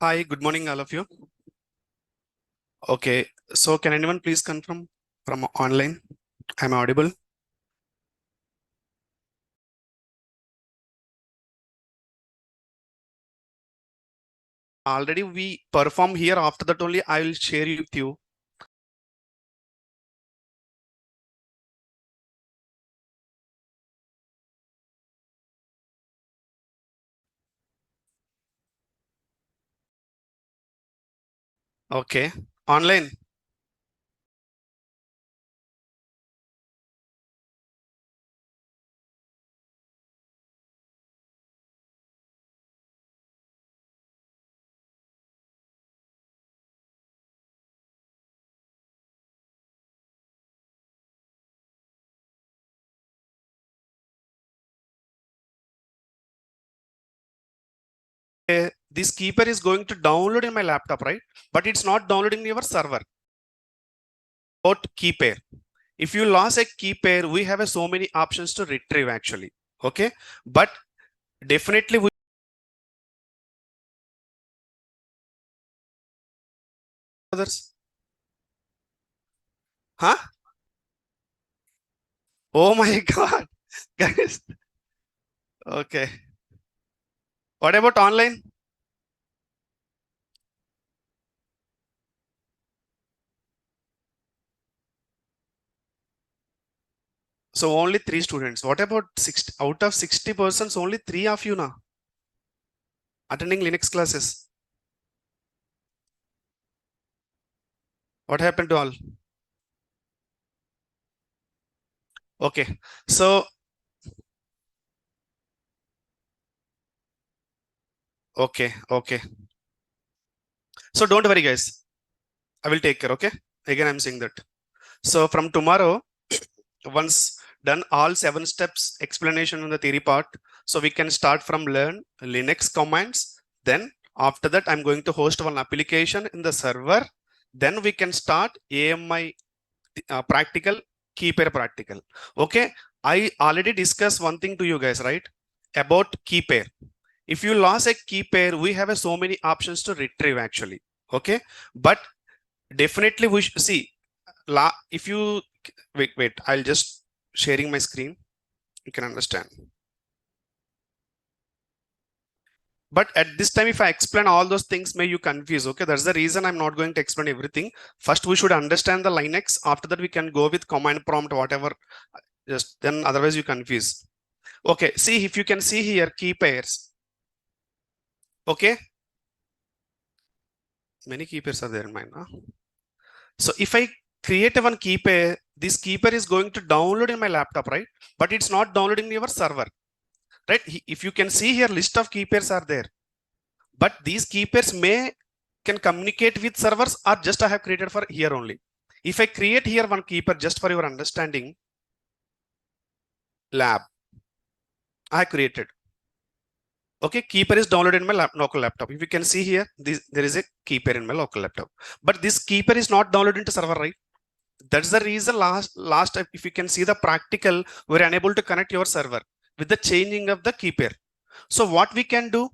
Hi, good morning, all of you. Okay, so can anyone please confirm from online? I'm audible. Already we perform here. After that only I will share it with you. Okay, online. This keeper is going to download in my laptop, right? But it's not downloading your server. About key pair. If you lost a key pair, we have so many options to retrieve actually. Okay, but definitely we others. Huh? Oh my God, guys. Okay. What about online? So only 3 students. What about 60 out of 60 persons? Only 3 of you now attending Linux classes. What happened to all? Okay. So okay. So don't worry, guys. I will take care. Okay. Again, I'm saying that. So from tomorrow, once done all 7 steps explanation on the theory part, so we can start from learn Linux commands. Then after that, I'm going to host one application in the server. Then we can start AMI practical, key pair practical. Okay. I already discussed one thing to you guys, right? About key pair. If you lost a key pair, we have so many options to retrieve actually. Okay. But definitely we should see if you wait, I'll just sharing my screen. You can understand. But at this time, if I explain all those things, may you confuse. Okay, that's the reason I'm not going to explain everything. First, we should understand the Linux. After that, we can go with command prompt, whatever. Just then, otherwise you confuse. Okay, see if you can see here key pairs. Okay, many key pairs are there in mine. Huh? So if I create one key pair, this key pair is going to download in my laptop, right? But it's not downloading your server, right? If you can see here, list of key pairs are there. But these key pairs can communicate with servers or just I have created for here only. If I create here one key pair just for your understanding, lab, I created. Okay, key pair is downloaded in my local laptop. If you can see here, there is a key pair in my local laptop. But this key pair is not downloaded into server, right? That's the reason last if you can see the practical, we're unable to connect your server with the changing of the key pair. So what we can do,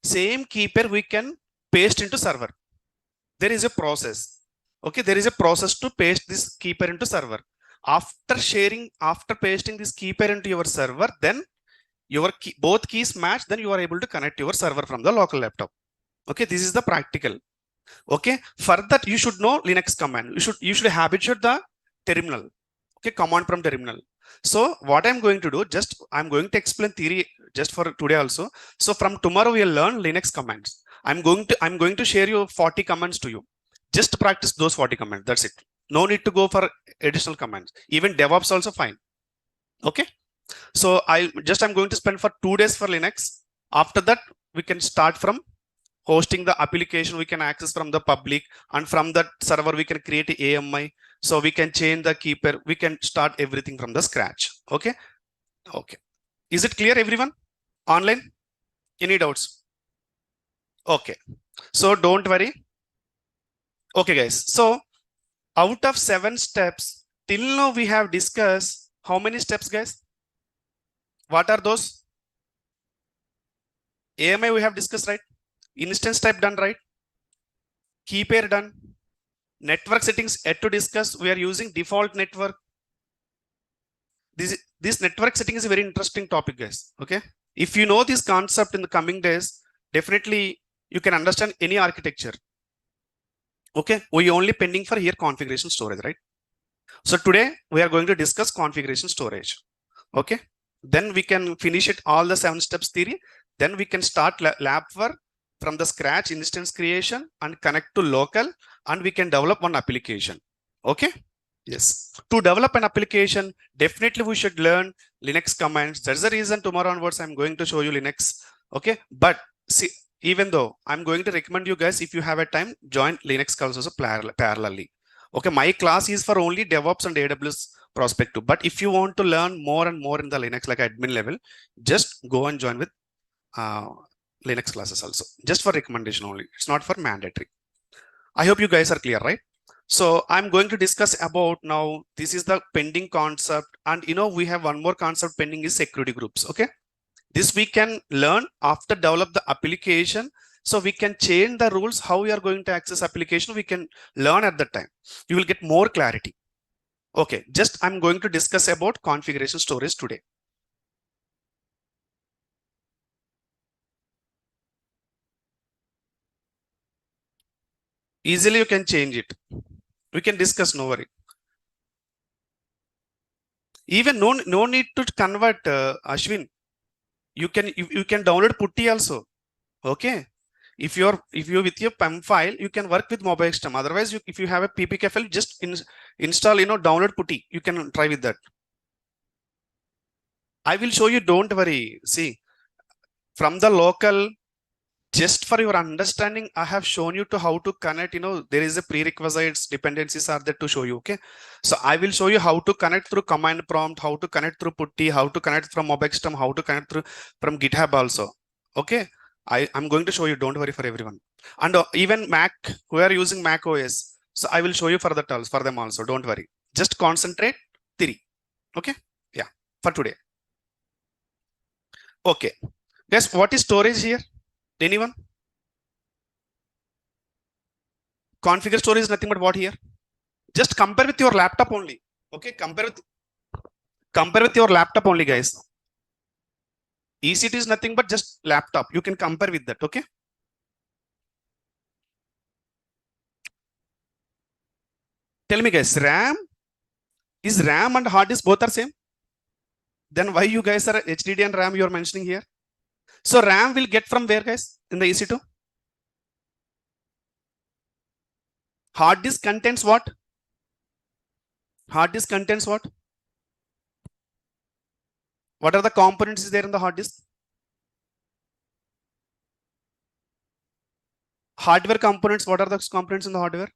same key pair we can paste into server. There is a process. Okay, there is a process to paste this key pair into server. After pasting this key pair into your server, then your both keys match, then you are able to connect your server from the local laptop. Okay, this is the practical. Okay, for that you should know Linux command. You should habituate the terminal. Okay, command from terminal. So what I'm going to do, I'm going to explain theory just for today also. So from tomorrow we'll learn Linux commands. I'm going to share you 40 commands to you. Just practice those 40 commands. That's it. No need to go for additional commands. Even DevOps also fine. Okay. So I'm going to spend for 2 days for Linux. After that, we can start from hosting the application. We can access from the public, and from that server we can create a AMI. So we can change the key pair. We can start everything from the scratch. Okay. Okay. Is it clear, everyone? Online? Any doubts? Okay. So don't worry. Okay, guys. So out of 7 steps, till now we have discussed how many steps, guys? What are those? AMI we have discussed, right? Instance type done, right? Key pair done. Network settings yet to discuss. We are using default network. This network setting is a very interesting topic, guys. Okay. If you know this concept in the coming days, definitely you can understand any architecture. Okay. We only pending for here configuration storage, right? So today we are going to discuss configuration storage. Okay. Then we can finish it all the 7 steps theory. Then we can start lab work from the scratch instance creation and connect to local, and we can develop one application. Okay. Yes. To develop an application, definitely we should learn Linux commands. That's the reason tomorrow onwards I'm going to show you Linux. Okay. But see, even though I'm going to recommend you guys, if you have a time, join Linux calls also parallelly. Okay. My class is for only DevOps and AWS perspective. But if you want to learn more and more in the Linux, like admin level, just go and join with Linux classes also. Just for recommendation only. It's not for mandatory. I hope you guys are clear, right? So I'm going to discuss about now, this is the pending concept. And we have one more concept pending is security groups. Okay. This we can learn after develop the application. So we can change the rules, how we are going to access application. We can learn at that time. You will get more clarity. Okay. Just I'm going to discuss about configuration storage today. Easily you can change it. We can discuss, no worry. Even no need to convert, Ashwin. You can download putty also. Okay. If you with your PEM file, you can work with mobile system. Otherwise, if you have a PPK file, just install, download putty. You can try with that. I will show you. Don't worry. See, from the local, just for your understanding, I have shown you to how to connect. There is a prerequisites dependencies are there to show you. Okay. So I will show you how to connect through command prompt, how to connect through putty, how to connect from mobile system, how to connect through from GitHub also. Okay. I'm going to show you. Don't worry for everyone. And even Mac, who are using Mac OS. So I will show you for them also. Don't worry. Just concentrate theory. Okay. Yeah. For today. Okay. Guess what is storage here? Anyone? Configure storage is nothing but what here? Just compare with your laptop only. Okay. Compare with your laptop only, guys. ECT is nothing but just laptop. You can compare with that. Okay. Tell me, guys, RAM and hard disk both are same? Then why you guys are HDD and RAM you are mentioning here? So RAM will get from where, guys, in the EC2? Hard disk contains what? Hard disk contains what? What are the components there in the hard disk? Hardware components. What are the components in the hardware?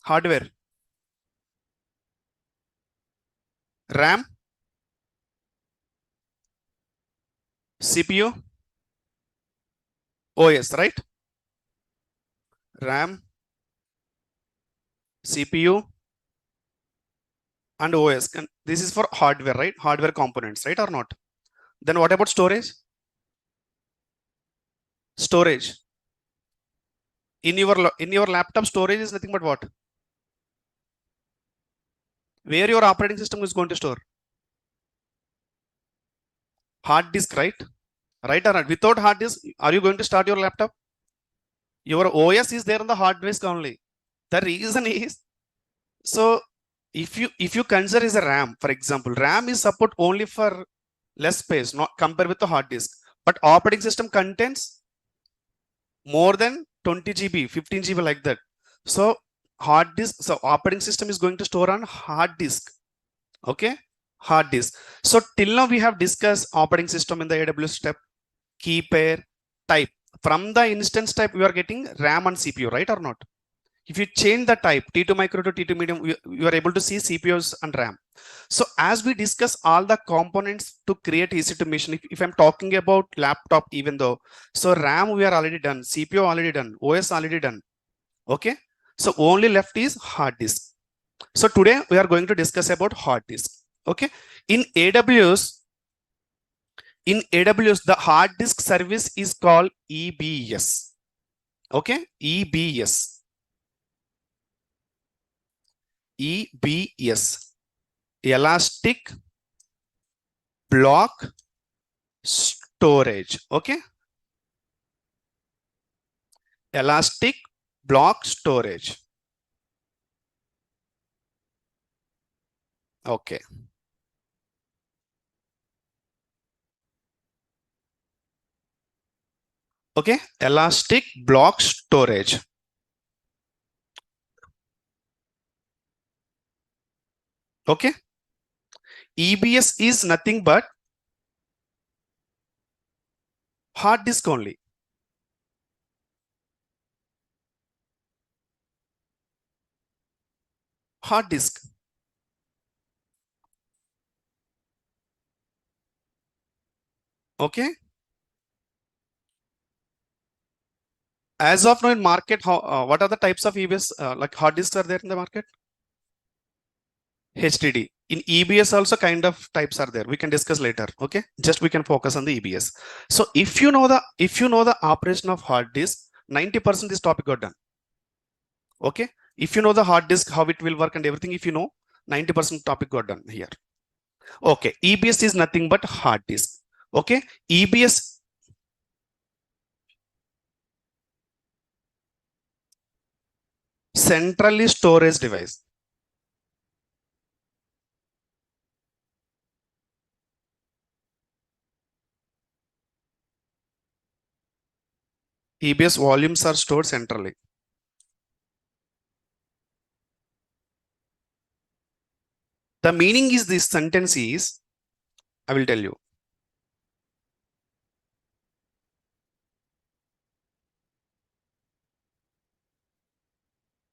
Hardware. RAM, CPU, OS, right? RAM, CPU, and OS. And this is for hardware, right? Hardware components, right or not? Then what about storage? Storage. In your laptop, storage is nothing but what? Where your operating system is going to store? Hard disk, right? Right or not? Without hard disk, are you going to start your laptop? Your OS is there on the hard disk only. The reason is, so if you consider is a RAM, for example, RAM is support only for less space, not compared with the hard disk. But operating system contains more than 20 GB, 15 GB like that. So hard disk, so operating system is going to store on hard disk. Okay, hard disk. So till now we have discussed operating system in the AWS step, key pair, type. From the instance type, we are getting RAM and CPU, right or not? If you change the type T2 micro to T2 medium, you are able to see CPUs and RAM. So as we discuss all the components to create EC2 machine, if I'm talking about laptop, even though, so RAM we are already done, CPU already done, OS already done. Okay. So only left is hard disk. So today we are going to discuss about hard disk. Okay. In AWS, the hard disk service is called EBS. Okay, EBS. EBS. Elastic block storage. Okay. Elastic block storage. Okay. Okay. Elastic block storage. Okay. EBS is nothing but hard disk only. Hard disk. Okay. As of now in market, what are the types of EBS like hard disks are there in the market? HDD. In EBS also kind of types are there. We can discuss later. Okay. Just we can focus on the EBS. So if you know the operation of hard disk, 90% this topic got done. Okay. If you know the hard disk, how it will work and everything, if you know, 90% topic got done here. Okay. EBS is nothing but hard disk. Okay. EBS centrally storage device. EBS volumes are stored centrally. The meaning is this sentence is, I will tell you.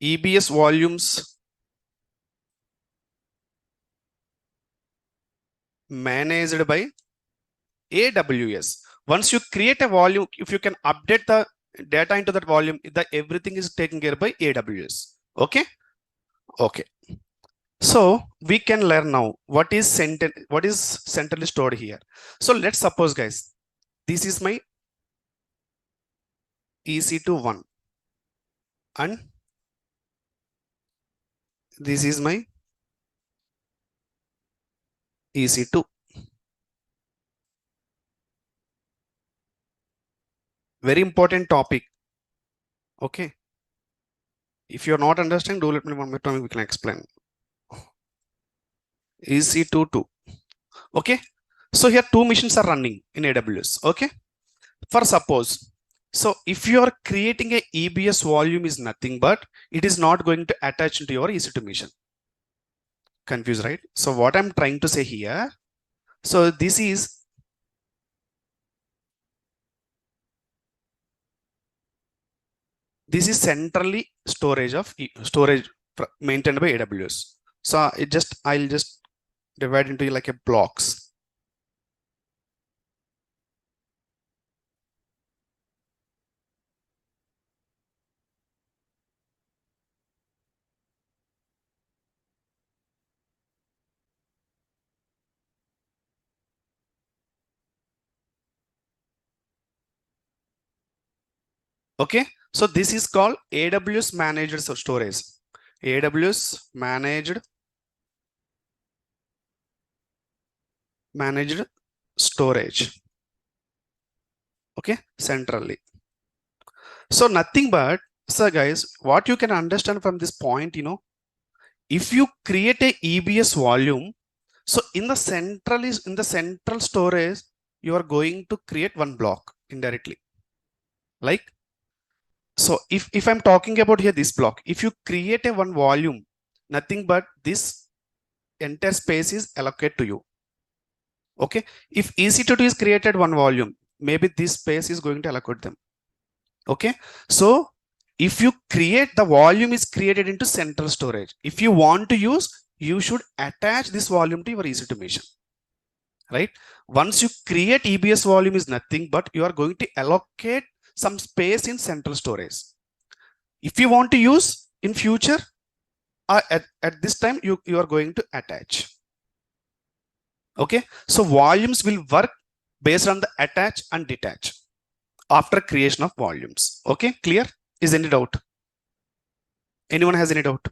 EBS volumes managed by AWS. Once you create a volume, if you can update the data into that volume, everything is taken care by AWS. Okay. Okay. So we can learn now what is centrally stored here. So let's suppose, guys, this is my EC2 1 and this is my EC2. Very important topic. Okay. If you're not understanding, do let me one more time, we can explain. EC2 2. Okay. So here two machines are running in AWS. Okay. For suppose, so if you are creating a EBS volume is nothing but it is not going to attach into your EC2 machine. Confused, right? So what I'm trying to say here, so this is centrally storage maintained by AWS. So I'll just divide into like a blocks. Okay, so this is called AWS managed storage. AWS managed storage. Okay, centrally. So nothing but, so guys, what you can understand from this point, if you create a EBS volume, so in the central storage, you are going to create one block indirectly. Like, so if I'm talking about here this block, if you create a one volume, nothing but this entire space is allocated to you. Okay, if EC2 is created one volume, maybe this space is going to allocate them. Okay, so if you create, the volume is created into central storage. If you want to use, you should attach this volume to your EC2 machine, right? Once you create EBS volume is nothing but you are going to allocate some space in central storage. If you want to use in future, at this time, you are going to attach. Okay, so volumes will work based on the attach and detach after creation of volumes. Okay, clear? Is any doubt? Anyone has any doubt?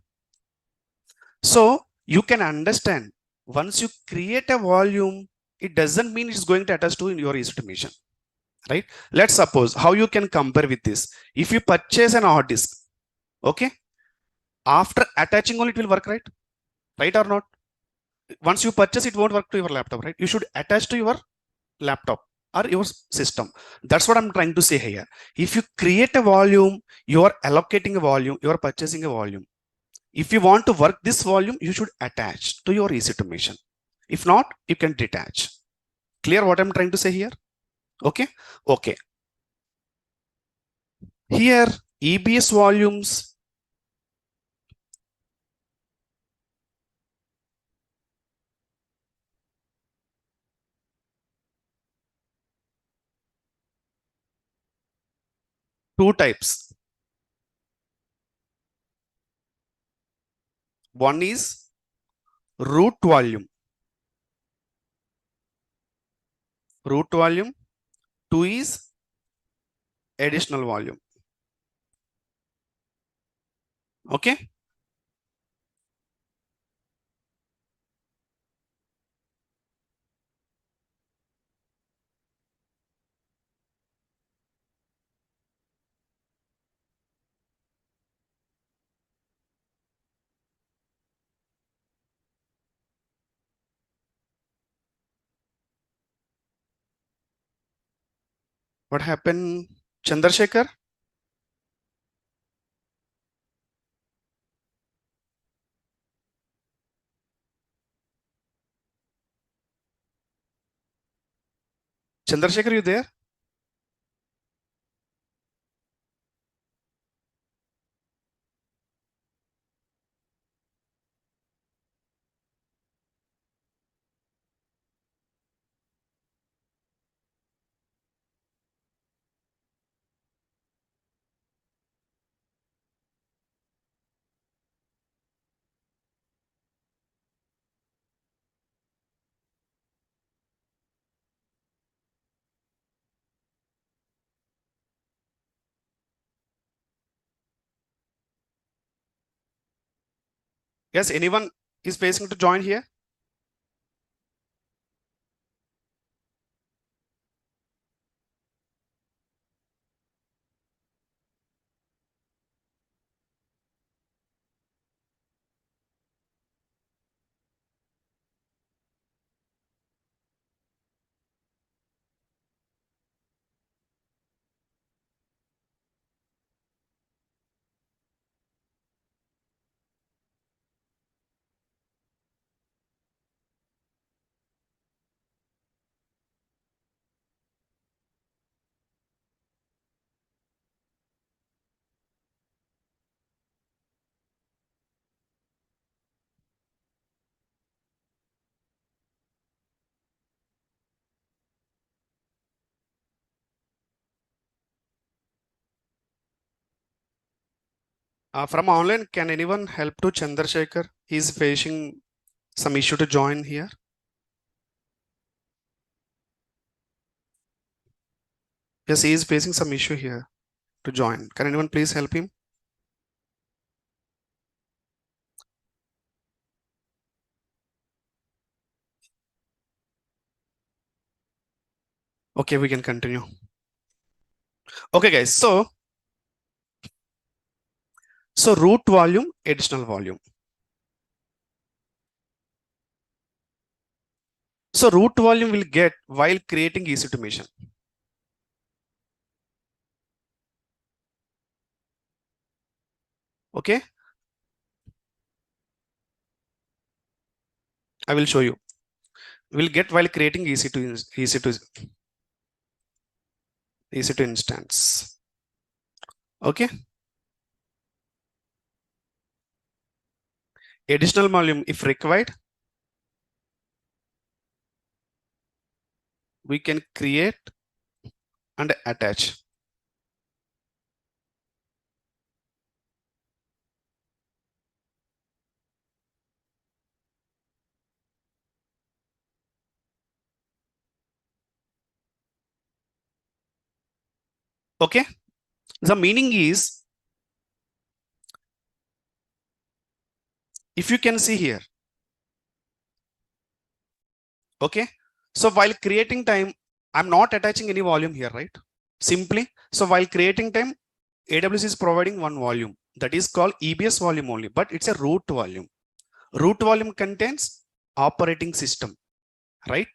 So you can understand, once you create a volume, it doesn't mean it's going to attach to your EC2 machine, right? Let's suppose how you can compare with this. If you purchase an hard disk, okay, after attaching only it will work, right? Right or not? Once you purchase, it won't work to your laptop, right? You should attach to your laptop or your system. That's what I'm trying to say here. If you create a volume, you are allocating a volume, you are purchasing a volume. If you want to work this volume, you should attach to your EC2 machine. If not, you can detach. Clear what I'm trying to say here? Okay. Okay. Here, EBS volumes, two types. One is root volume. Root volume. Two is additional volume. Okay. What happened, Chandrasekhar? Chandrasekhar, you there? Yes, anyone is facing to join here? From online, can anyone help to Chandrasekhar? He's facing some issue to join here. Yes, he is facing some issue here to join. Can anyone please help him? Okay, we can continue. Okay, guys. So root volume, additional volume. So root volume will get while creating EC2 machine. Okay, I will show you. We'll get while creating EC2 instance. Okay. Additional volume, if required, we can create and attach. Okay. The meaning is If you can see here, okay. So while creating time, I'm not attaching any volume here, right? Simply, so while creating time, AWS is providing one volume that is called EBS volume only, but it's a root volume. Root volume contains operating system, right?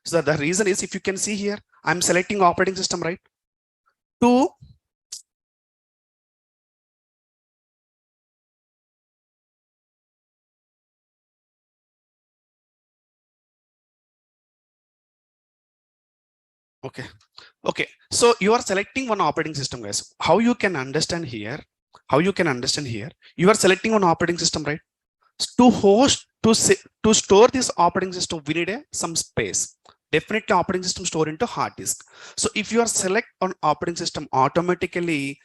So the reason is, if you can see here, I'm selecting operating system, right? To okay. Okay. So you are selecting one operating system, guys. How you can understand here? How you can understand here? You are selecting one operating system, right? To host to store this operating system, we need some space. Definitely, operating system store into hard disk. So if you are select on operating system, automatically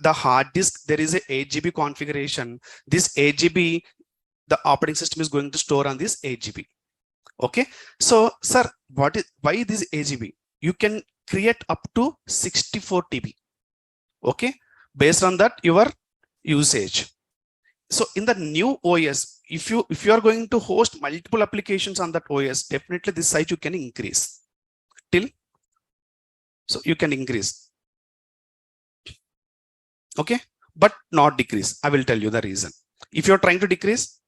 the hard disk, there is a 8 GB configuration. This 8 GB, the operating system is going to store on this 8 GB. Okay. So, sir, why this 8 GB? You can create up to 64 TB. Okay, based on that your usage. So in the new OS, if you are going to host multiple applications on that OS, definitely this size you can increase till, so you can increase, okay, but not decrease. I will tell you the reason. If you're trying to decrease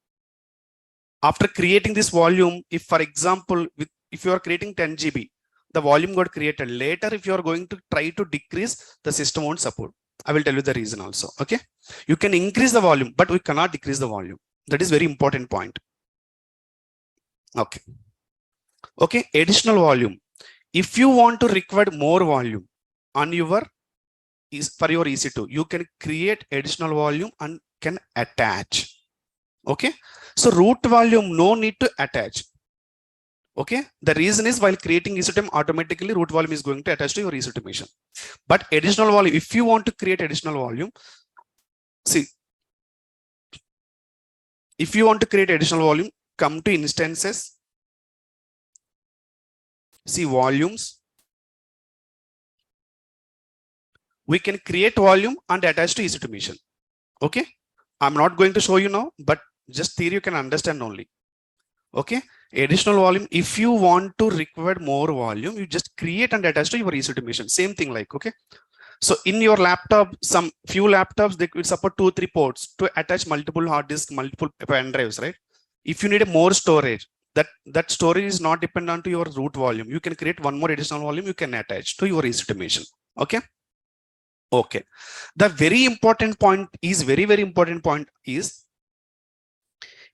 after creating this volume, if for example, if you are creating 10 GB, the volume got created later. If you are going to try to decrease, the system won't support. I will tell you the reason also. Okay, you can increase the volume, but we cannot decrease the volume. That is very important point. Okay. Okay, additional volume. If you want to require more volume on your for your EC2, you can create additional volume and can attach. Okay, so root volume no need to attach. Okay, the reason is while creating EC2, automatically root volume is going to attach to your EC2 machine. But additional volume, if you want to create additional volume, see, if you want to create additional volume, come to instances, see volumes. We can create volume and attach to EC2 machine. Okay, I'm not going to show you now, but just theory you can understand only. Okay, additional volume. If you want to require more volume, you just create and attach to your EC2 machine. Same thing like, okay. So in your laptop, some few laptops, they could support 2-3 ports to attach multiple hard disks, multiple pen drives, right? If you need a more storage, that storage is not dependent on your root volume. You can create one more additional volume, you can attach to your EC2 machine. Okay. Okay. The very important point is very important point is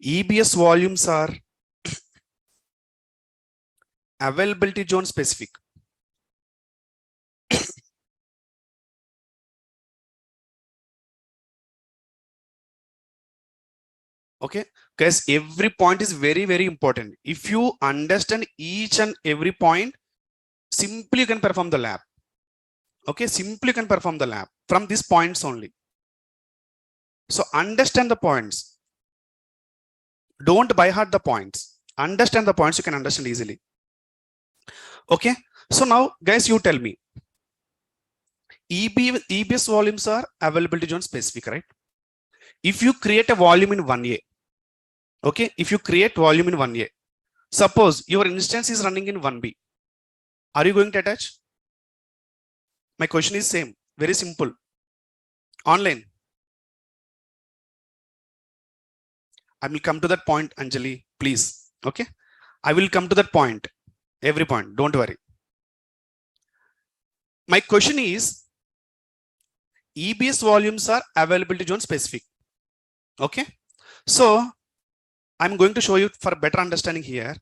EBS volumes are availability zone specific. Okay, guys, every point is very important. If you understand each and every point, simply you can perform the lab. Okay, simply you can perform the lab from these points only. So understand the points. Don't by heart the points. Understand the points, you can understand easily. Okay, so now guys, you tell me, EBS volumes are availability zone specific, right? If you create a volume in 1A, okay, if you create volume in 1A, suppose your instance is running in 1B, are you going to attach? My question is same, very simple. Online. I will come to that point, Anjali, please. Okay, I will come to that point, every point, don't worry. My question is, EBS volumes are availability zone specific. Okay, so I'm going to show you for better understanding here.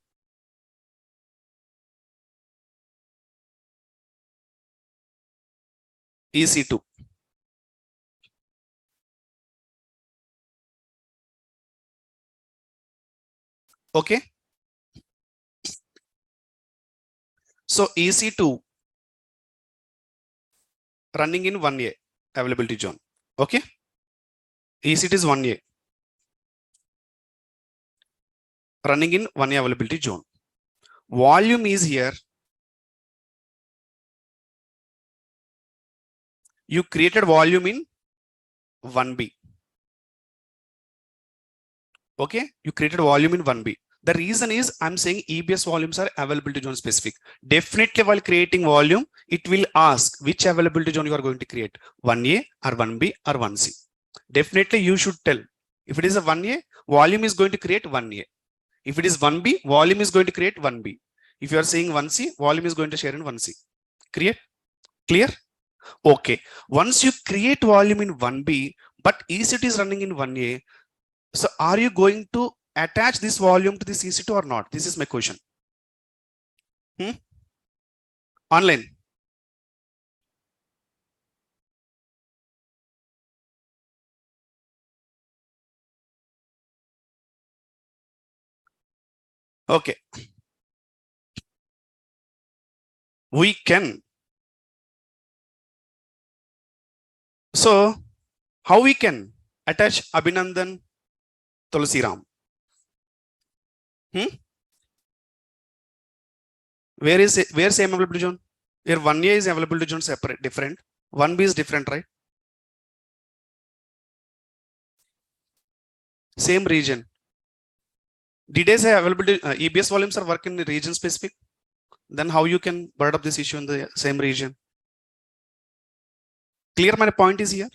EC2. Okay, so EC2 running in 1A availability zone. Okay, EC2 is 1A running in 1A availability zone. Volume is here. You created volume in 1B. Okay, you created volume in 1B. The reason is I'm saying EBS volumes are availability zone specific. Definitely while creating volume, it will ask which availability zone you are going to create, 1A or 1B or 1C. Definitely you should tell. If it is a 1A, volume is going to create 1A. If it is 1B, volume is going to create 1B. If you are saying 1C, volume is going to share in 1C. Clear? Clear? Okay. Once you create volume in 1B, but EC2 is running in 1A, so are you going to attach this volume to this EC2 or not? This is my question. Online. Okay. We can. So how we can attach Abhinandan Tulsiram? Where same availability zone? Here 1A is availability zone separate, different. 1B is different, right? Same region. Did I say availability EBS volumes are working in region specific? Then how you can bird up this issue in the same region? Clear my point is here?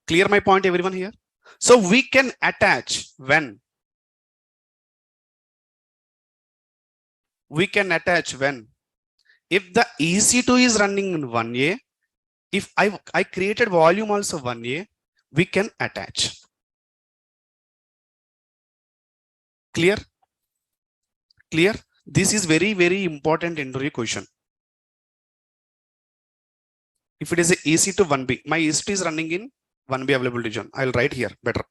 Clear my point, everyone here? So we can attach when? We can attach when? If the EC2 is running in 1A, if I created volume also 1A, we can attach. Clear? Clear? This is very, very important interview question. If it is a EC2 1B, my EC2 is running in 1B availability zone. I'll write here better.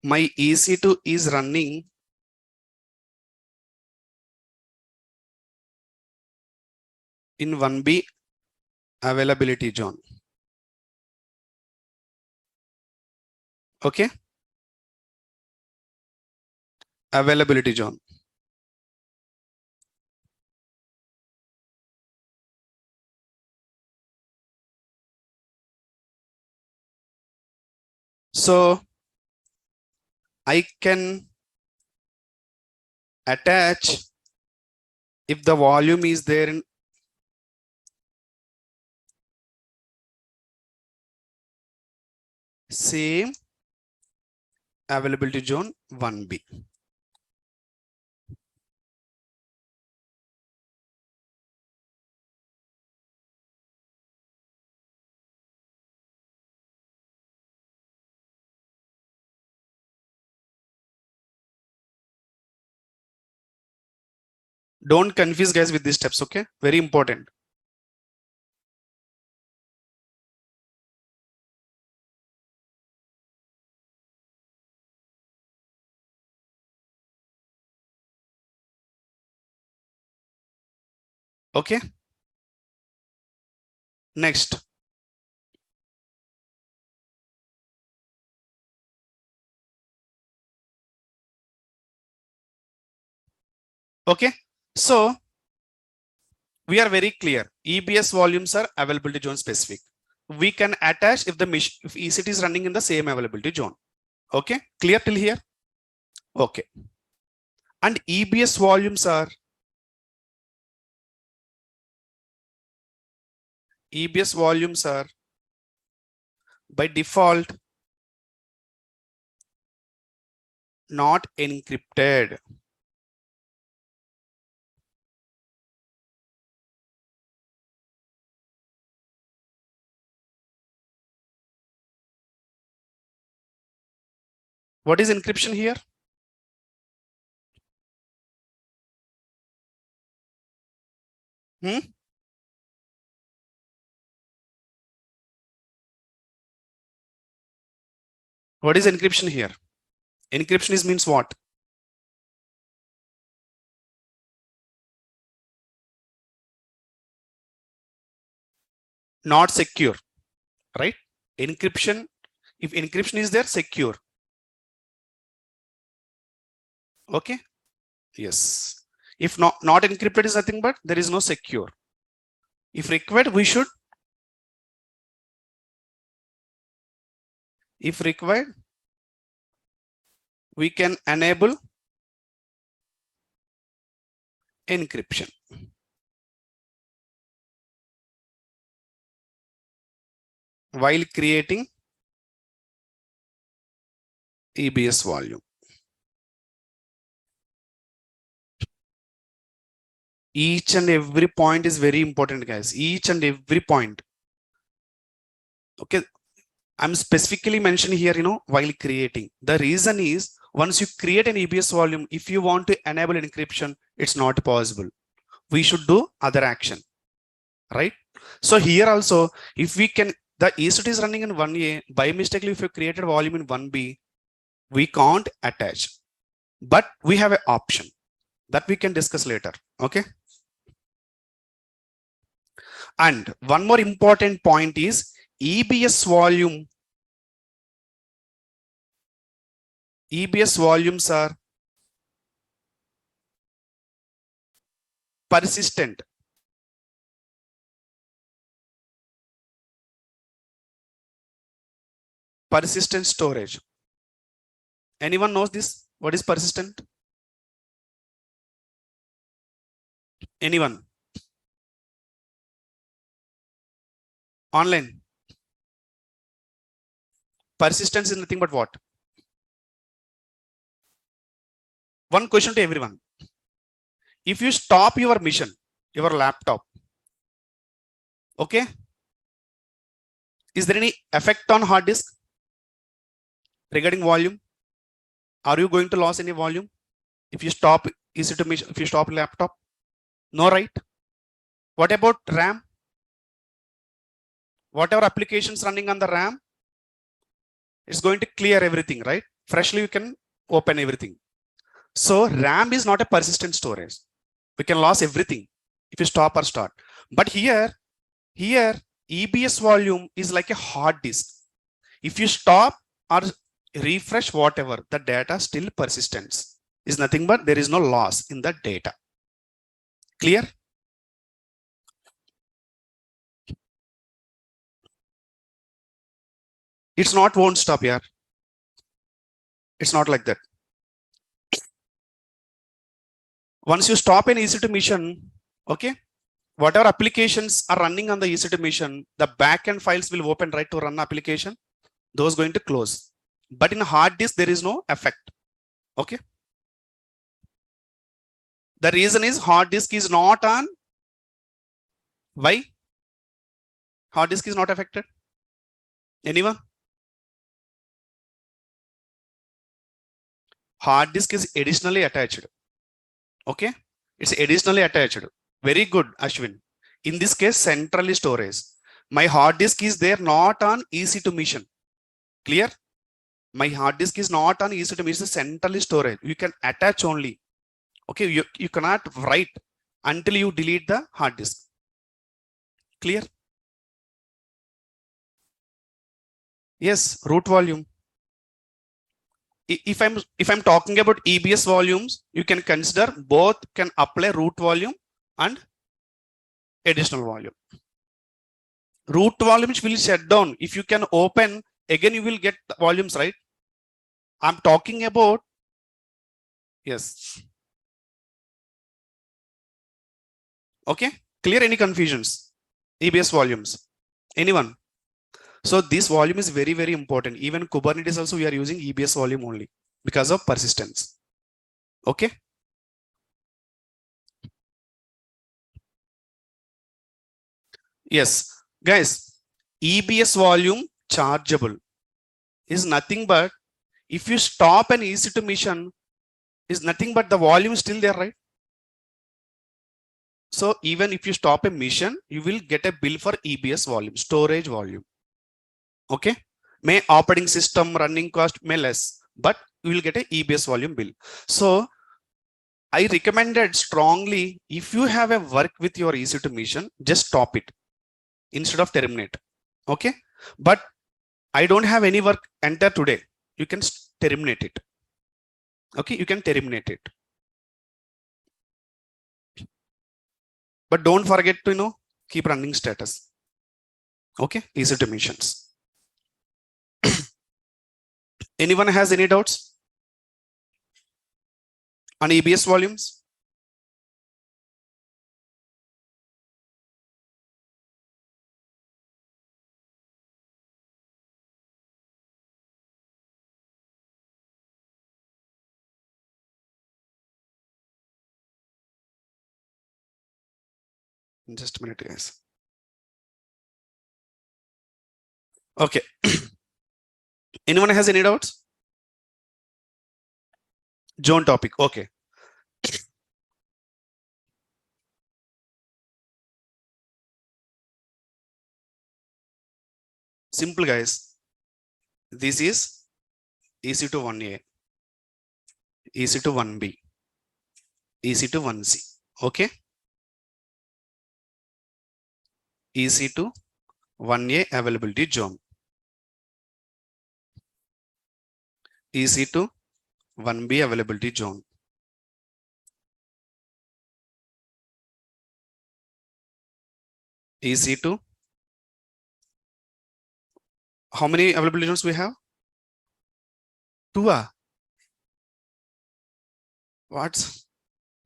My EC2 is running in 1B availability zone. Okay. Availability zone. So I can attach if the volume is there in same availability zone 1B. Don't confuse guys with these steps, okay? Very important. Okay. Next. Okay. So we are very clear. EBS volumes are availability zone specific. We can attach if the if ECT is running in the same availability zone. Okay. Clear till here? Okay. And EBS volumes are by default not encrypted. What is encryption here? What is encryption here? Encryption is means what? Not secure, right? Encryption, if encryption is there, secure. Okay. Yes. If not encrypted is nothing but there is no secure. If required, we should If required, we can enable encryption. While creating EBS volume. Each and every point is very important, guys. Each and every point. Okay. I'm specifically mentioning here, while creating. The reason is once you create an EBS volume, if you want to enable encryption, it's not possible. We should do other action, right? So here also, if we can, the EC2 is running in 1A, by mistakenly, if you created volume in 1B, we can't attach, but we have an option that we can discuss later. Okay. And one more important point is EBS volume. EBS volumes are persistent. Persistent storage. Anyone knows this? What is persistent? Anyone? Online. Persistence is nothing but what? One question to everyone. If you stop your mission, your laptop, okay, is there any effect on hard disk regarding volume? Are you going to lose any volume if you stop EC2 mission, if you stop laptop? No, right? What about RAM? Whatever applications running on the RAM, it's going to clear everything, right? Freshly you can open everything. So RAM is not a persistent storage. We can lose everything if you stop or start. But here EBS volume is like a hard disk. If you stop or refresh whatever, the data still persistence. Is nothing but there is no loss in the data. Clear? It's not won't stop here. It's not like that. Once you stop an EC2 mission, okay, whatever applications are running on the EC2 mission, the backend files will open, right, to run application. Those going to close. But in a hard disk, there is no effect. Okay. The reason is hard disk is not on. Why? Hard disk is not affected. Anyone? Hard disk is additionally attached. Okay. It's additionally attached. Very good, Ashwin. In this case, centrally storage. My hard disk is there not on EC2 mission. Clear? My hard disk is not on EC2 mission, it's centrally storage. You can attach only. Okay, you cannot write until you delete the hard disk. Clear? Yes, root volume. If I'm talking about EBS volumes, you can consider both can apply root volume and additional volume. Root volumes will shut down. If you can open, again you will get the volumes, right? I'm talking about, yes. Okay, clear? Any confusions? EBS volumes? Anyone? So this volume is very, very important. Even Kubernetes also we are using EBS volume only because of persistence. Okay. Yes, guys, EBS volume chargeable is nothing but if you stop an EC2 mission is nothing but the volume is still there, right? So even if you stop a mission, you will get a bill for EBS volume, storage volume. Okay. May operating system running cost may less, but you will get a EBS volume bill. So I recommended strongly, if you have a work with your EC2 mission, just stop it instead of terminate. Okay. But I don't have any work enter today. You can terminate it. Okay. You can terminate it. But don't forget to, keep running status. Okay. EC2 missions. Anyone has any doubts on EBS volumes? Just a minute, guys. Okay. Anyone has any doubts? Zone topic. Okay. Simple, guys. This is EC to 1A, EC to 1B, EC to 1C. Okay. EC to 1A availability zone. EC to 1B availability zone. EC2, how many availability zones we have? 2. What's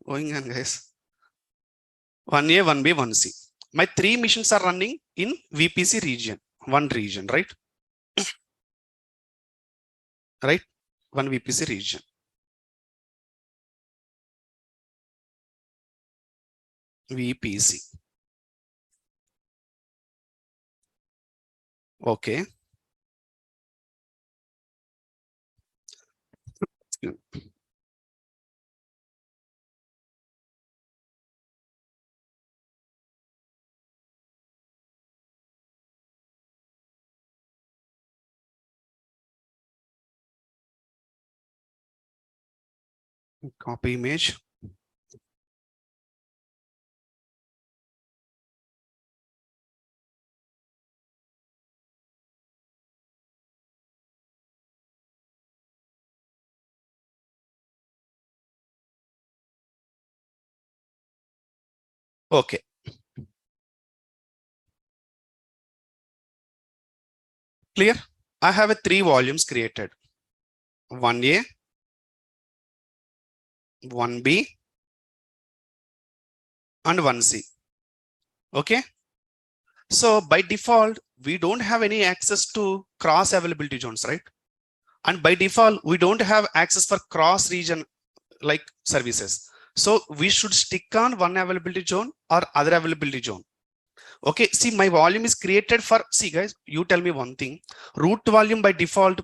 going on, guys? 1A, 1B, 1C. My 3 missions are running in VPC region, one region, right? Right? One VPC region. VPC. Okay. Copy image. Okay. Clear? I have a 3 volumes created. 1A, 1B, and 1C. Okay. So by default, we don't have any access to cross availability zones, right? And by default, we don't have access for cross region like services. So we should stick on one availability zone or other availability zone. Okay, see, my volume is created for, see guys, you tell me one thing, root volume by default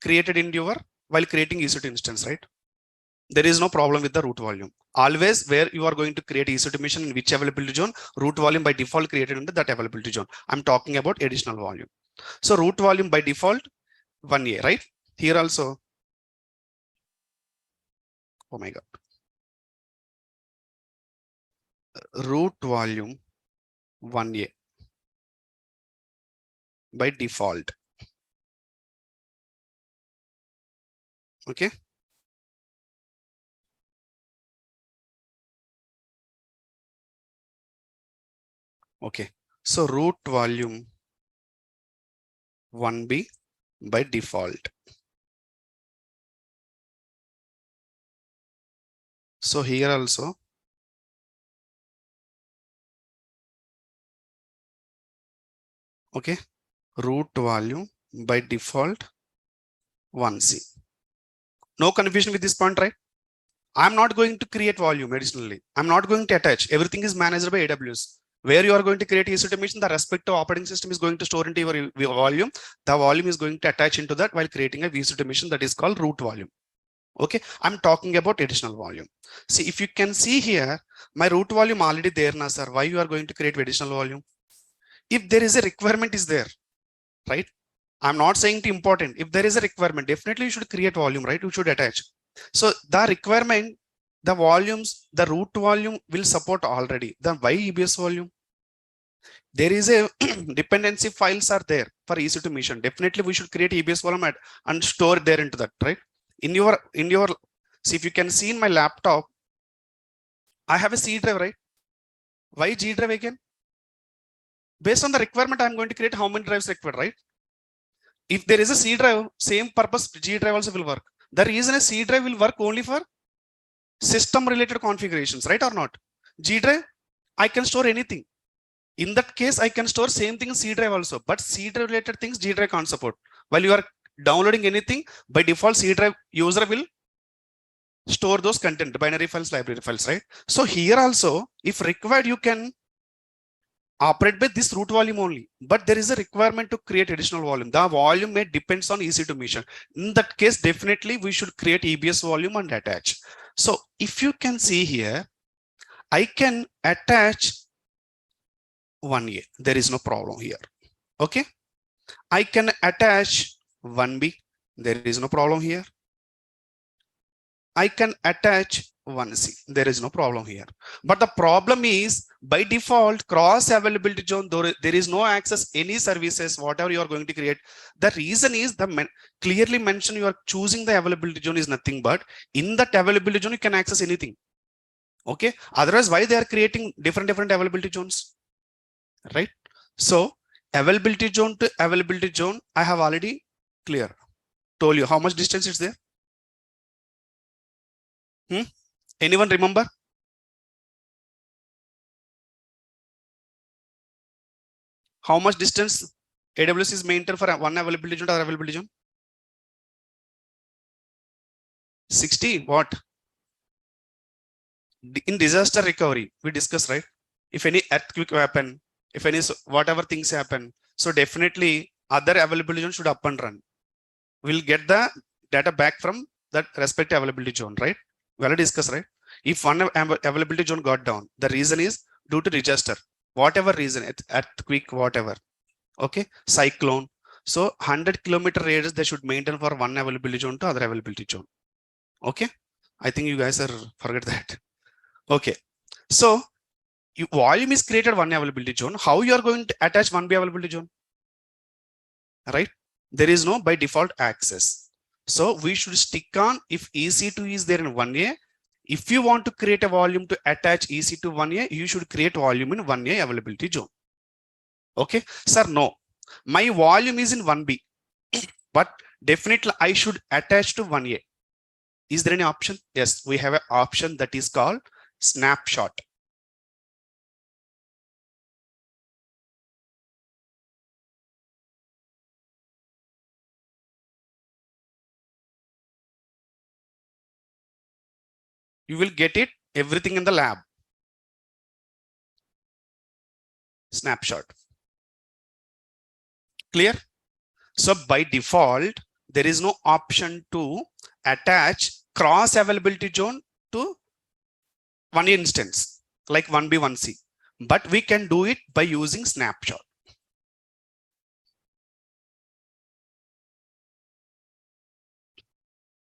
created in your while creating EC2 instance, right? There is no problem with the root volume. Always where you are going to create EC2 mission in which availability zone, root volume by default created into that availability zone. I'm talking about additional volume. So root volume by default 1A, right? Here also, oh my God. Root volume 1A by default. Okay. Okay. So root volume 1B by default. So here also, okay, root volume by default 1C. No confusion with this point, right? I'm not going to create volume additionally. I'm not going to attach. Everything is managed by AWS. Where you are going to create EC2 mission, the respective operating system is going to store into your volume. The volume is going to attach into that while creating a EC2 mission that is called root volume. Okay, I'm talking about additional volume. See, if you can see here, my root volume already there now, sir. Why you are going to create additional volume? If there is a requirement is there, right? I'm not saying it important. If there is a requirement, definitely you should create volume, right? You should attach. So the requirement, the volumes, the root volume will support already. Then why EBS volume? There is a dependency files are there for EC2 mission. Definitely we should create EBS volume and store there into that, right? In your, see, if you can see in my laptop, I have a C drive, right? Why G drive again? Based on the requirement, I'm going to create how many drives required, right? If there is a C drive, same purpose G drive also will work. The reason is C drive will work only for system related configurations, right or not? G drive, I can store anything. In that case, I can store same thing in C drive also, but C drive related things G drive can't support. While you are downloading anything, by default C drive user will store those content, binary files, library files, right? So here also, if required, you can operate by this root volume only, but there is a requirement to create additional volume. The volume may depends on EC2 mission. In that case, definitely we should create EBS volume and attach. So if you can see here, I can attach 1A. There is no problem here. Okay. I can attach 1B. There is no problem here. I can attach 1C. There is no problem here. But the problem is by default cross availability zone, there is no access any services, whatever you are going to create. The reason is clearly mentioned you are choosing the availability zone is nothing but in that availability zone, you can access anything. Okay. Otherwise, why they are creating different availability zones, right? So availability zone to availability zone, I have already told you how much distance is there. Anyone remember? How much distance AWS is maintained for one availability zone or availability zone? 60. What? In disaster recovery, we discussed, right? If any earthquake happen, if any whatever things happen, so definitely other availability zone should up and run. We'll get the data back from that respective availability zone, right? We already discussed, right? If one availability zone got down, the reason is due to disaster, whatever reason, earthquake, whatever. Okay, cyclone. So 100-kilometer radius they should maintain for one availability zone to other availability zone. Okay, I think you guys are forget that. Okay, so volume is created one availability zone. How you are going to attach 1B availability zone? Right? There is no by default access. So we should stick on if EC2 is there in 1A. If you want to create a volume to attach EC2 1A, you should create volume in 1A availability zone. Okay, sir, no, my volume is in 1B, but definitely I should attach to 1A. Is there any option? Yes, we have an option that is called snapshot. You will get it everything in the lab. Snapshot. Clear? So by default, there is no option to attach cross availability zone to one instance like 1B, 1C, but we can do it by using snapshot.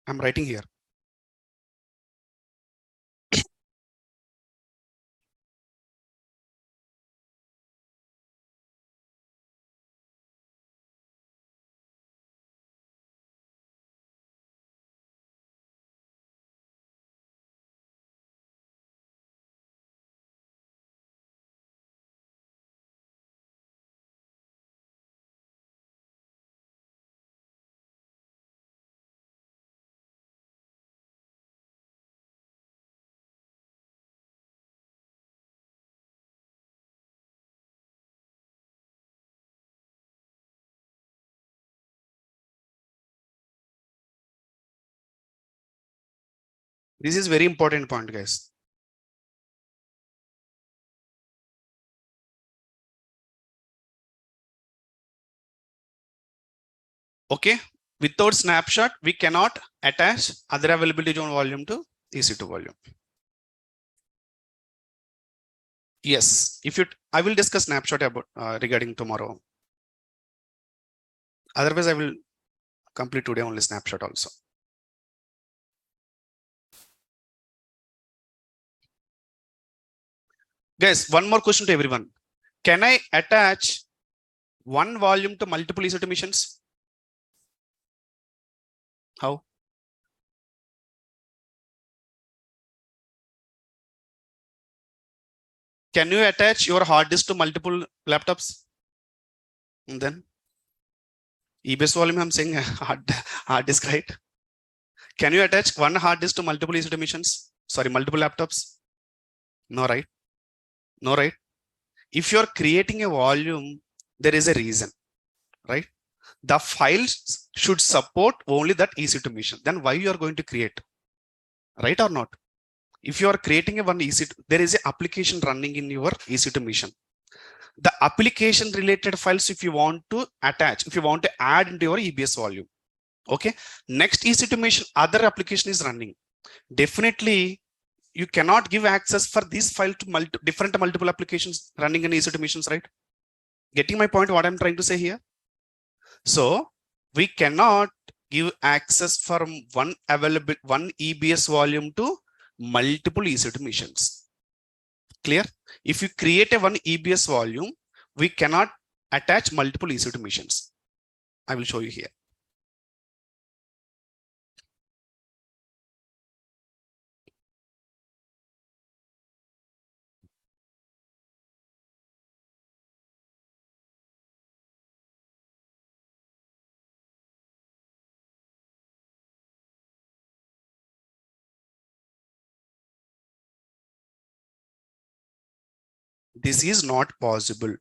I'm writing here. This is very important point, guys. Okay, without snapshot, we cannot attach other availability zone volume to EC2 volume. Yes, if you, I will discuss snapshot about regarding tomorrow. Otherwise, I will complete today only snapshot also. Guys, one more question to everyone. Can I attach one volume to multiple EC2 missions? How? Can you attach your hard disk to multiple laptops? And then EBS volume, I'm saying hard disk, right? Can you attach one hard disk to multiple EC2 machines? Sorry, multiple laptops? No, right? No, right? If you're creating a volume, there is a reason, right? The files should support only that EC2 machine. Then why you are going to create, right or not? If you are creating a one EC2, there is an application running in your EC2 machine. The application related files, if you want to attach, if you want to add into your EBS volume, okay. Next EC2 machine, other application is running. Definitely, you cannot give access for this file to different multiple applications running in EC2 machines, right? Getting my point? What I'm trying to say here. So we cannot give access from one EBS volume to multiple EC2 machines. Clear? If you create a one EBS volume, we cannot attach multiple EC2 machines. I will show you here. This is not possible.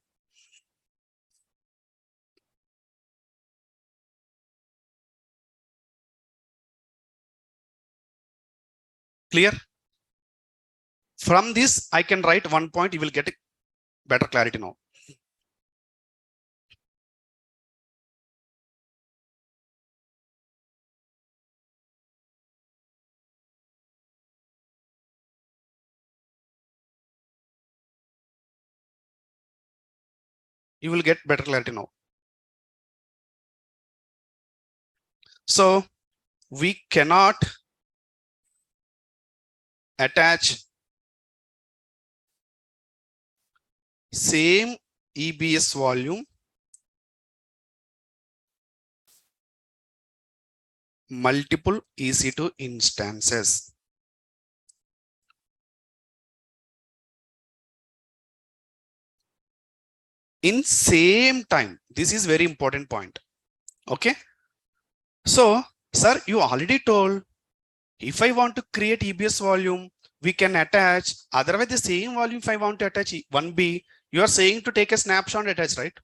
Clear? From this, I can write one point. You will get better clarity now. You will get better clarity now. So we cannot attach same EBS volume multiple EC2 instances. In same time. This is very important point. Okay. So, sir, you already told if I want to create EBS volume, we can attach. Otherwise, the same volume, if I want to attach 1B, you are saying to take a snapshot and attach, right?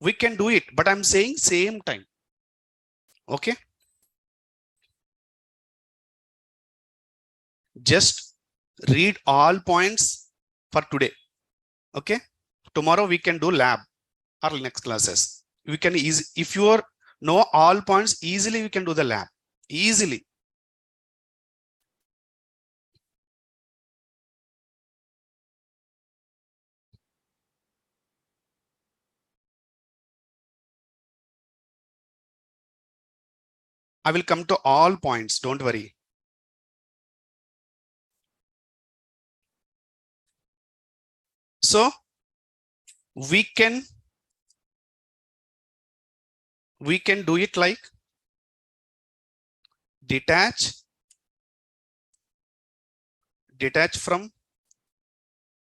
We can do it, but I'm saying same time. Okay. Just read all points for today. Okay. Tomorrow we can do lab or next classes. We can if you know all points easily, we can do the lab easily. I will come to all points. Don't worry. So we can do it like detach from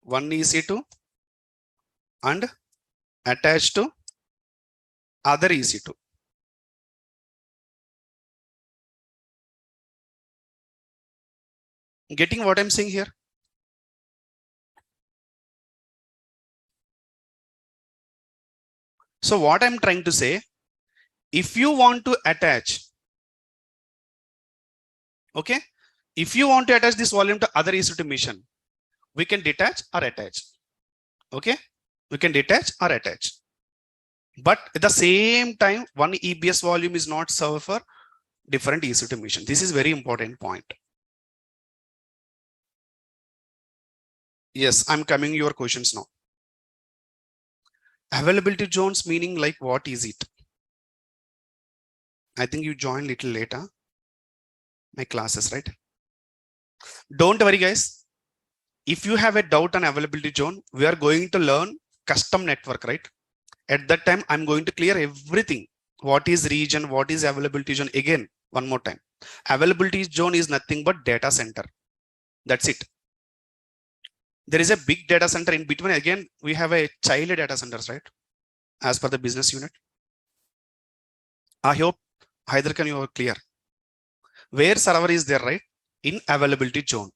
one EC2 and attach to other EC2. Getting what I'm saying here? So what I'm trying to say, if you want to attach, okay, if you want to attach this volume to other EC2 machine, we can detach or attach. Okay, we can detach or attach. But at the same time, one EBS volume is not served for different EC2 machine. This is very important point. Yes, I'm coming your questions now. Availability zones meaning like what is it? I think you joined little later my classes, right? Don't worry, guys. If you have a doubt on availability zone, we are going to learn custom network, right? At that time, I'm going to clear everything. What is region? What is availability zone? Again, one more time. Availability zone is nothing but data center. That's it. There is a big data center in between. Again, we have a child data centers, right? As per the business unit. I hope Hyderkan you are clear. Where server is there, right? In availability zone.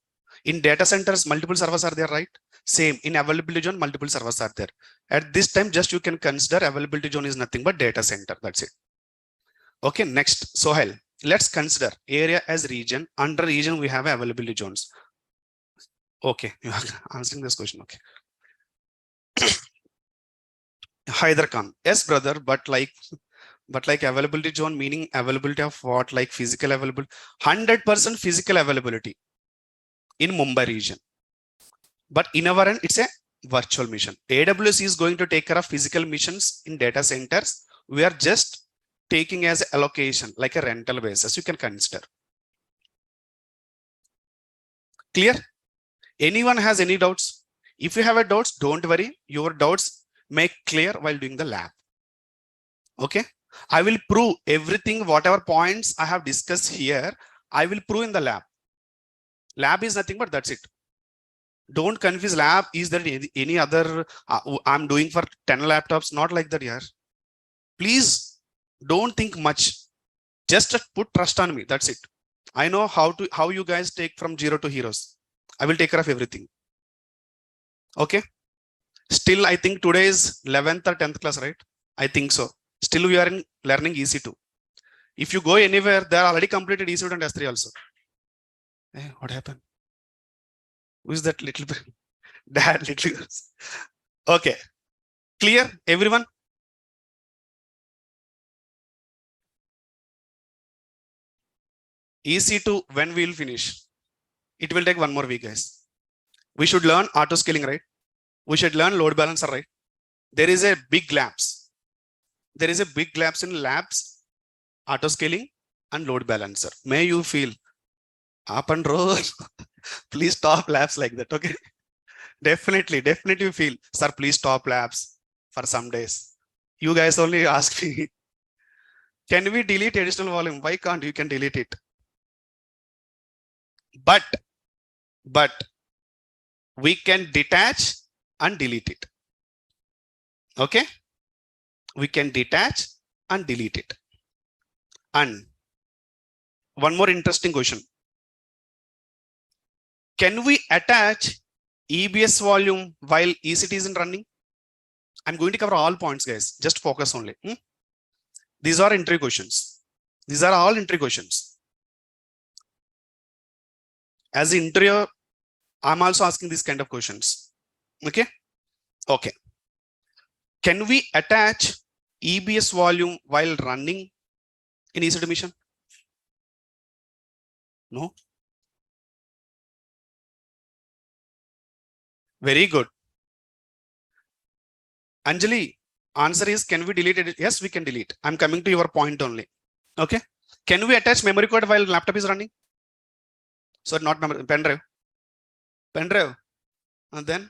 In data centers, multiple servers are there, right? Same. In availability zone, multiple servers are there. At this time, just you can consider availability zone is nothing but data center. That's it. Okay, next, Sohail. Let's consider area as region. Under region, we have availability zones. Okay, you are answering this question. Okay. Hyder Khan. Yes, brother, but like availability zone, meaning availability of what? Like physical availability. 100% physical availability in Mumbai region. But in our end, it's a virtual mission. AWS is going to take care of physical missions in data centers. We are just taking as allocation, like a rental basis. You can consider. Clear? Anyone has any doubts? If you have a doubts, don't worry. Your doubts make clear while doing the lab. Okay. I will prove everything, whatever points I have discussed here, I will prove in the lab. Lab is nothing but that's it. Don't confuse lab. Is there any other I'm doing for 10 laptops? Not like that here. Please don't think much. Just put trust on me. That's it. I know how you guys take from zero to heroes. I will take care of everything. Okay. Still, I think today is 11th or 10th class, right? I think so. Still, we are in learning EC2. If you go anywhere, they are already completed EC2 and S3 also. Hey, what happened? Who is that little bit? That little. Okay. Clear, everyone? EC2, when we will finish? It will take 1 more week, guys. We should learn auto scaling, right? We should learn load balancer, right? There is a big lapse. There is a big lapse in labs, auto scaling, and load balancer. May you feel up and roll. Please stop labs like that. Okay. Definitely feel, sir, please stop labs for some days. You guys only ask me. Can we delete additional volume? Why can't you can delete it? But we can detach and delete it. Okay. We can detach and delete it. And one more interesting question. Can we attach EBS volume while EC2 isn't running? I'm going to cover all points, guys. Just focus only. These are entry questions. These are all entry questions. As an interviewer, I'm also asking these kind of questions. Okay. Okay. Can we attach EBS volume while running in EC2 mission? No. Very good. Anjali, answer is, can we delete it? Yes, we can delete. I'm coming to your point only. Okay. Can we attach memory card while laptop is running? So not memory, pen drive. Pen drive. And then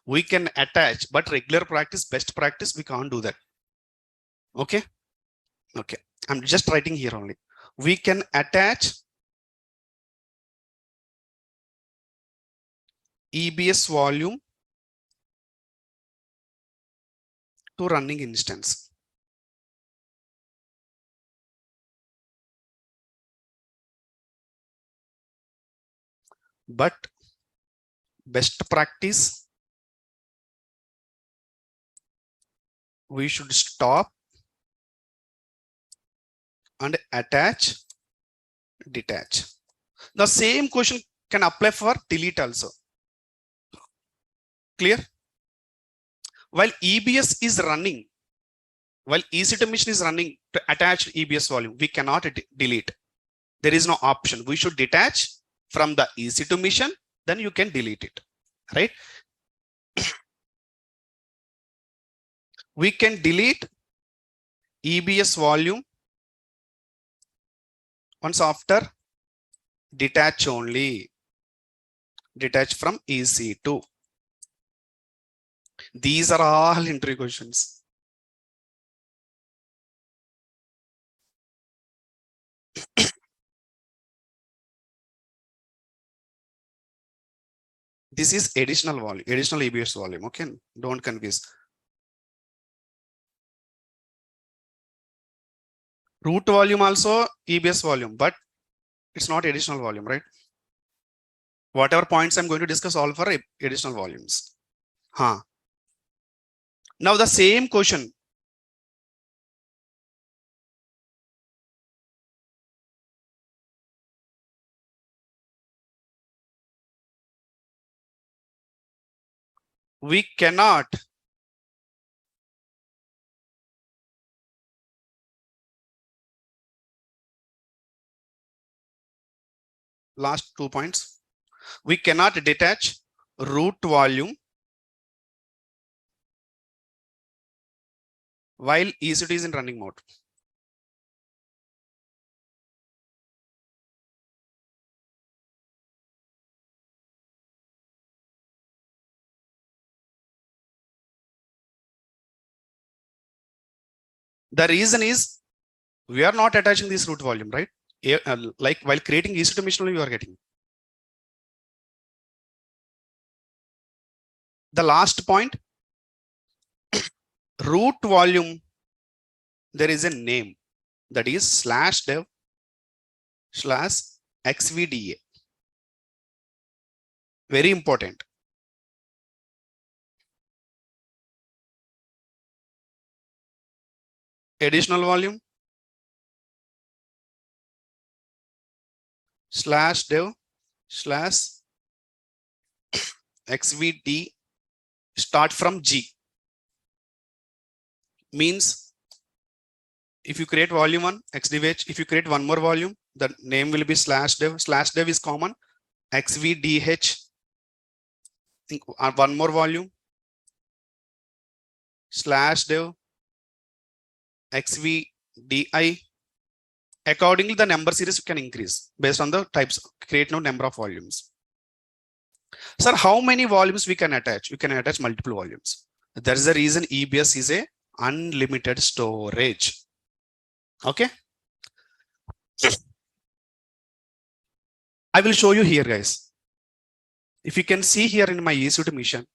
we can attach, but regular practice, best practice, we can't do that. Okay. Okay. I'm just writing here only. We can attach EBS volume to running instance. But best practice, we should stop and attach, detach. The same question can apply for delete also. Clear? While EBS is running, while EC2 mission is running, to attach EBS volume, we cannot delete. There is no option. We should detach from the EC2 mission, then you can delete it, right? We can delete EBS volume once after detach only. Detach from EC2. These are all entry questions. This is additional volume, additional EBS volume. Okay, don't confuse. Root volume also EBS volume, but it's not additional volume, right? Whatever points I'm going to discuss, all for additional volumes. Huh. Now the same question. We cannot last 2 points. We cannot detach root volume while EC2 is in running mode. The reason is we are not attaching this root volume, right? Like while creating EC2 machine only you are getting. The last point, root volume, there is a name that is /dev/xvda. Very important. Additional volume /dev/xvd start from G. Means if you create volume 1 xdvh, if you create one more volume, the name will be /dev. /dev is common. xvdh, think one more volume, /dev xvdi. Accordingly, the number series you can increase based on the types, create no number of volumes. Sir, how many volumes we can attach? You can attach multiple volumes. There is a reason EBS is a unlimited storage. Okay. I will show you here, guys. If you can see here in my EC2 mission,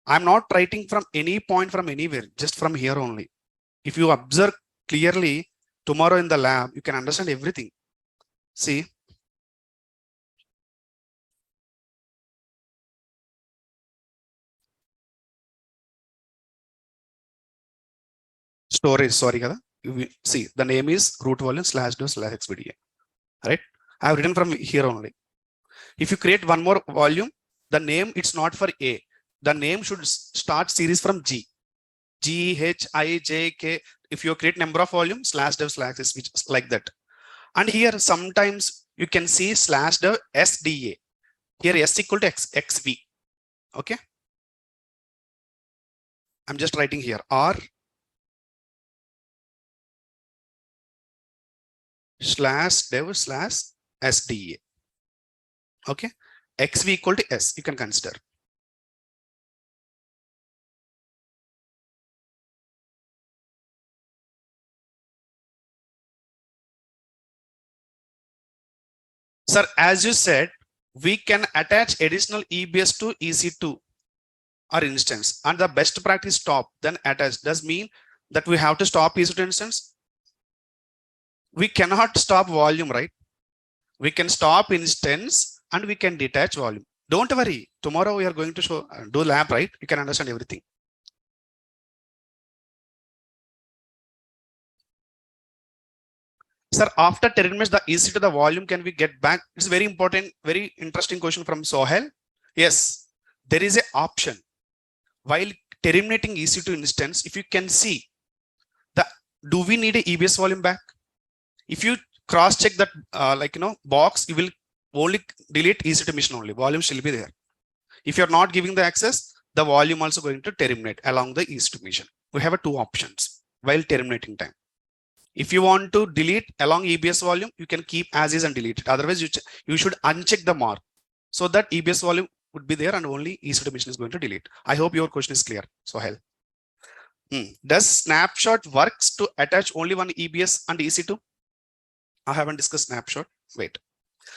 I'm not writing from any point from anywhere, just from here only. If you observe clearly tomorrow in the lab, you can understand everything. See. Storage, sorry, kada. See, the name is root volume /dev/xvda. Right? I have written from here only. If you create one more volume, the name it's not for A. The name should start series from G. G, H, I, J, K. If you create number of volume /dev/x, which is like that. And here sometimes you can see /dev SDA. Here S equal to XV. Okay. I'm just writing here R /dev/SDA. Okay. XV equal to S, you can consider. Sir, as you said, we can attach additional EBS to EC2 or instance, and the best practice stop, then attach. Does mean that we have to stop EC2 instance? We cannot stop volume, right? We can stop instance and we can detach volume. Don't worry. Tomorrow we are going to show, do lab, right? You can understand everything. Sir, after terminates the EC2 the volume, can we get back? It's very important, very interesting question from Sohail. Yes, there is an option. While terminating EC2 instance, if you can see, do we need a EBS volume back? If you cross check that box, you will only delete EC2 mission only. Volume still be there. If you're not giving the access, the volume also going to terminate along the EC2 mission. We have two options while terminating time. If you want to delete along EBS volume, you can keep as is and delete it. Otherwise, you should uncheck the mark so that EBS volume would be there and only EC2 mission is going to delete. I hope your question is clear. Sohail. Does snapshot works to attach only one EBS and EC2? I haven't discussed snapshot. Wait.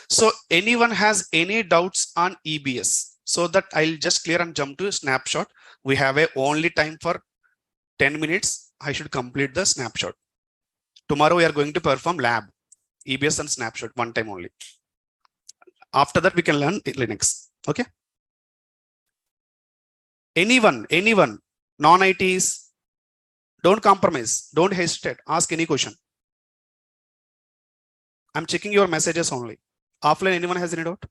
So anyone has any doubts on EBS? So that I'll just clear and jump to snapshot. We have a only time for 10 minutes. I should complete the snapshot. Tomorrow we are going to perform lab, EBS and snapshot one time only. After that, we can learn Linux. Okay. Anyone, non-ITs, don't compromise, don't hesitate, ask any question. I'm checking your messages only. Offline, anyone has any doubt?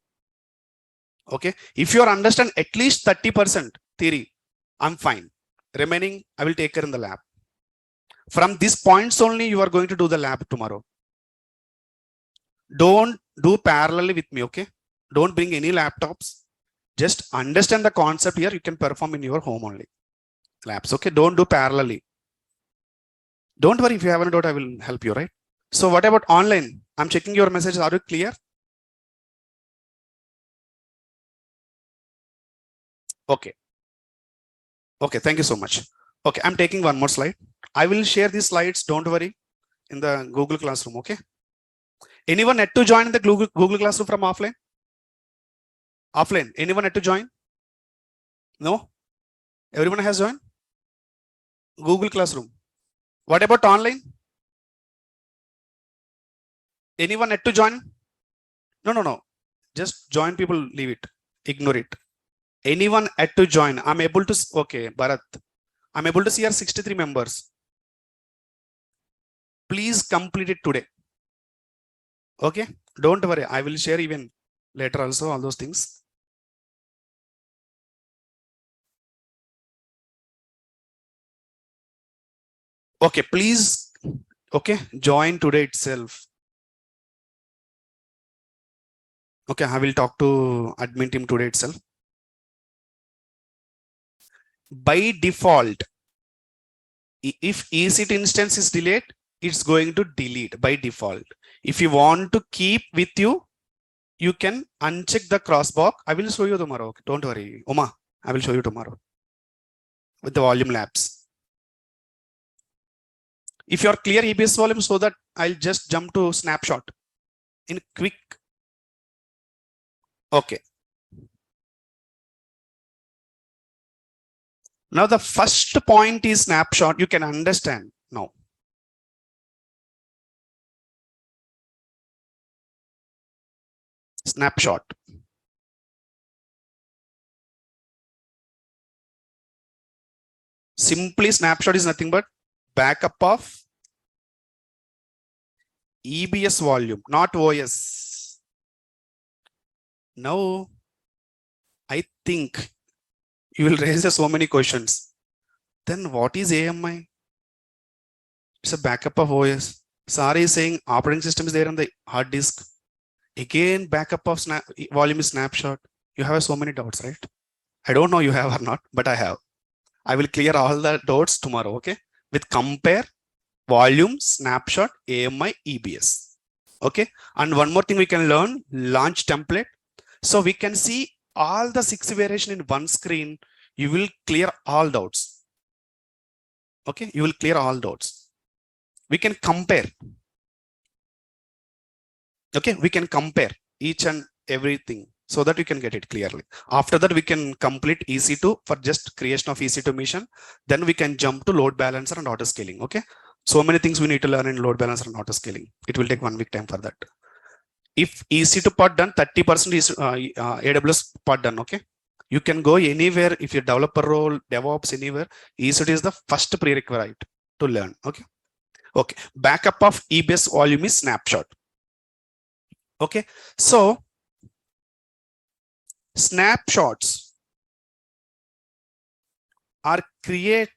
Okay. If you understand at least 30% theory, I'm fine. Remaining, I will take care in the lab. From these points only, you are going to do the lab tomorrow. Don't do parallelly with me, okay? Don't bring any laptops. Just understand the concept here. You can perform in your home only. Labs, okay? Don't do parallelly. Don't worry, if you have any doubt, I will help you, right? So what about online? I'm checking your messages. Are you clear? Okay. Okay, thank you so much. Okay, I'm taking one more slide. I will share these slides, don't worry, in the Google Classroom, okay? Anyone had to join the Google Classroom from offline? Offline, anyone had to join? No? Everyone has joined? Google Classroom. What about online? Anyone had to join? No. Just join people, leave it. Ignore it. Anyone had to join? I'm able to, okay, Bharat. I'm able to see our 63 members. Please complete it today. Okay, don't worry. I will share even later also all those things. Okay, please. Okay, join today itself. Okay, I will talk to admin team today itself. By default, if EC2 instance is delayed, it's going to delete by default. If you want to keep with you, you can uncheck the crossbox. I will show you tomorrow. Okay? Don't worry, Uma. I will show you tomorrow with the volume labs. If you are clear EBS volume, so that I'll just jump to snapshot in quick. Okay. Now the first point is snapshot. You can understand now. Snapshot. Simply snapshot is nothing but backup of EBS volume, not OS. Now, I think you will raise so many questions. Then what is AMI? It's a backup of OS. Sari is saying operating system is there on the hard disk. Again, backup of volume is snapshot. You have so many doubts, right? I don't know you have or not, but I have. I will clear all the doubts tomorrow, okay? With compare, volume, snapshot, AMI, EBS. Okay. And one more thing we can learn, launch template. So we can see all the 6 variation in one screen. You will clear all doubts. Okay. You will clear all doubts. We can compare. Okay. We can compare each and everything so that you can get it clearly. After that, we can complete EC2 for just creation of EC2 mission. Then we can jump to load balancer and auto scaling. Okay. So many things we need to learn in load balancer and auto scaling. It will take 1 week time for that. If EC2 part done, 30% is AWS part done. Okay. You can go anywhere. If you're developer role, DevOps, anywhere, EC2 is the first prerequisite to learn. Okay. Okay. Backup of EBS volume is snapshot. Okay. So snapshots are create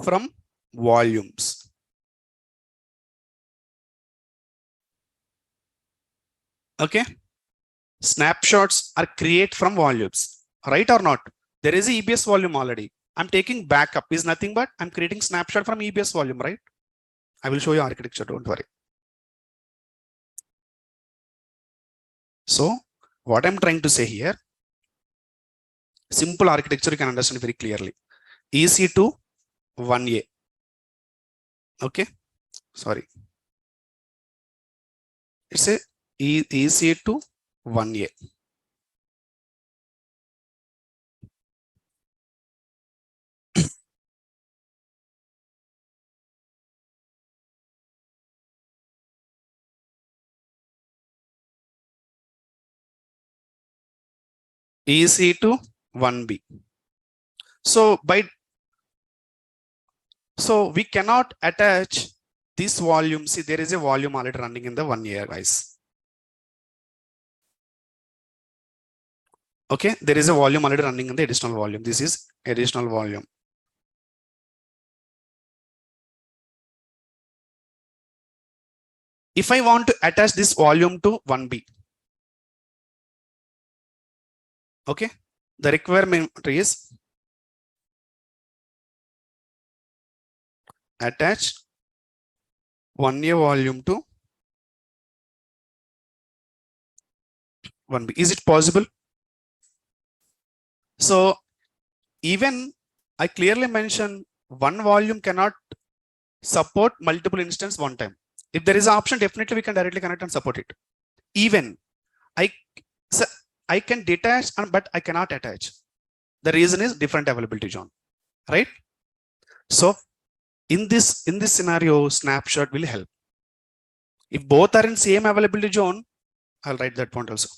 from volumes. Okay. Snapshots are create from volumes, right or not? There is a EBS volume already. I'm taking backup is nothing but I'm creating snapshot from EBS volume, right? I will show you architecture. Don't worry. So what I'm trying to say here, simple architecture you can understand very clearly. EC2 1A. Okay. Sorry. It's a EC2 1A. EC to 1B. So we cannot attach this volume. See, there is a volume already running in the 1 year, guys. Okay, there is a volume already running in the additional volume. This is additional volume. If I want to attach this volume to 1B, okay, the requirement is attach 1 year volume to 1B. Is it possible? So even I clearly mentioned one volume cannot support multiple instances one time. If there is an option, definitely we can directly connect and support it. Even I can detach, but I cannot attach. The reason is different availability zone, right? So in this scenario, snapshot will help. If both are in same availability zone, I'll write that point also.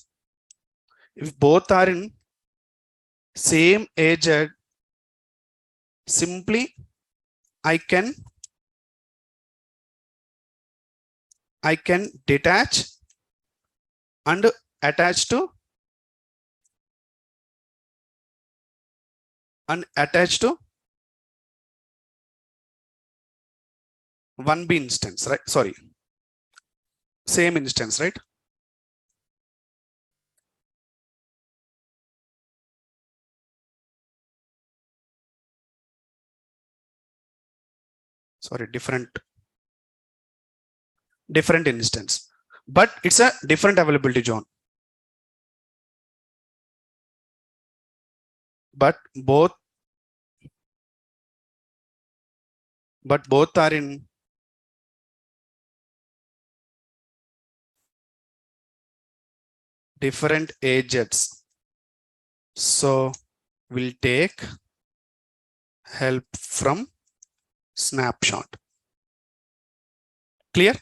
If both are in same agent, simply I can detach and attach to 1B instance, right? Sorry, same instance, right? Sorry, different instance, but it's a different availability zone. But both are in different agents. So we'll take help from snapshot. Clear?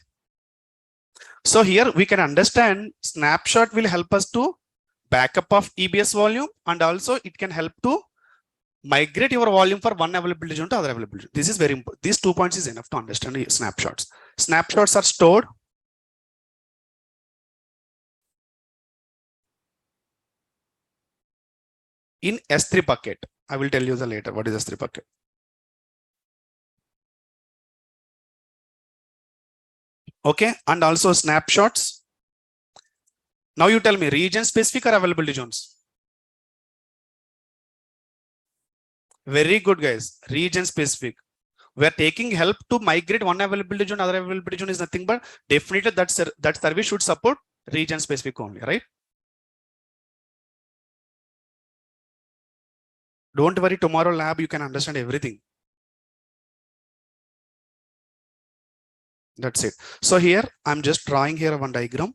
So here we can understand snapshot will help us to backup of EBS volume, and also it can help to migrate your volume for one availability zone to other availability. This is very important. These 2 points is enough to understand snapshots. Snapshots are stored in S3 bucket. I will tell you the later what is S3 bucket. Okay, and also snapshots. Now you tell me, region specific or availability zones? Very good, guys. Region specific. We are taking help to migrate one availability zone, other availability zone is nothing but definitely that service should support region specific only, right? Don't worry, tomorrow lab you can understand everything. That's it. So here I'm just drawing here one diagram.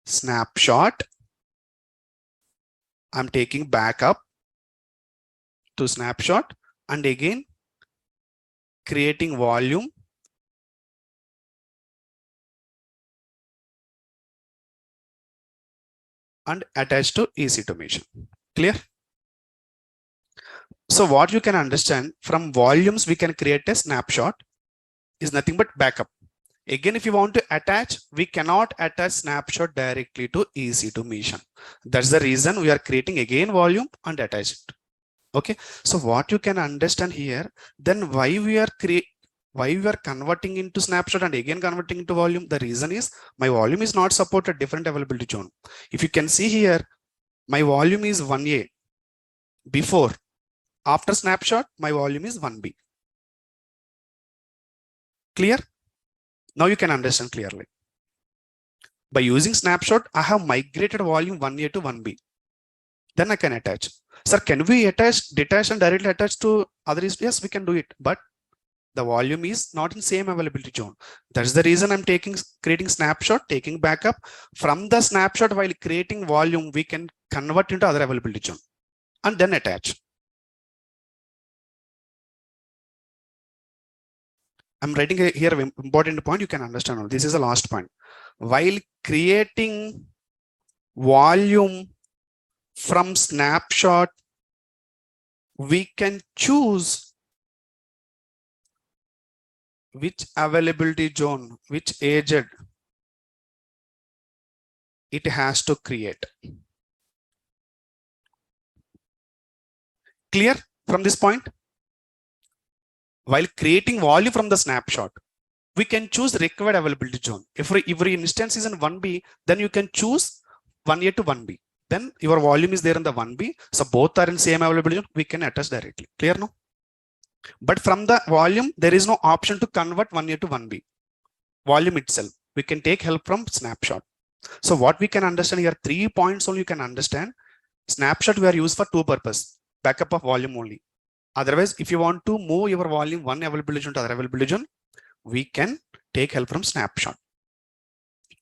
Snapshot. I'm taking backup to snapshot and again creating volume and attach to EC2 mission. Clear? So what you can understand from volumes, we can create a snapshot is nothing but backup. Again, if you want to attach, we cannot attach snapshot directly to EC2 mission. That's the reason we are creating again volume and attach it. Okay. So what you can understand here, then why we are converting into snapshot and again converting into volume. The reason is my volume is not supported different availability zone. If you can see here, my volume is 1A before. After snapshot, my volume is 1B. Clear? Now you can understand clearly. By using snapshot, I have migrated volume 1A to 1B. Then I can attach. Sir, can we detach and directly attach to other? Yes, we can do it. But the volume is not in same availability zone. That's the reason I'm creating snapshot, taking backup. From the snapshot, while creating volume, we can convert into other availability zone and then attach. I'm writing here an important point. You can understand. This is the last point. While creating volume from snapshot, we can choose which availability zone, which agent it has to create. Clear from this point? While creating volume from the snapshot, we can choose required availability zone. If every instance is in 1B, then you can choose 1A to 1B. Then your volume is there in the 1B. So both are in same availability zone. We can attach directly. Clear no? But from the volume, there is no option to convert 1A to 1B. Volume itself. We can take help from snapshot. So what we can understand here, 3 points only you can understand. Snapshot we are used for two purposes. Backup of volume only. Otherwise, if you want to move your volume one availability zone to other availability zone, we can take help from snapshot.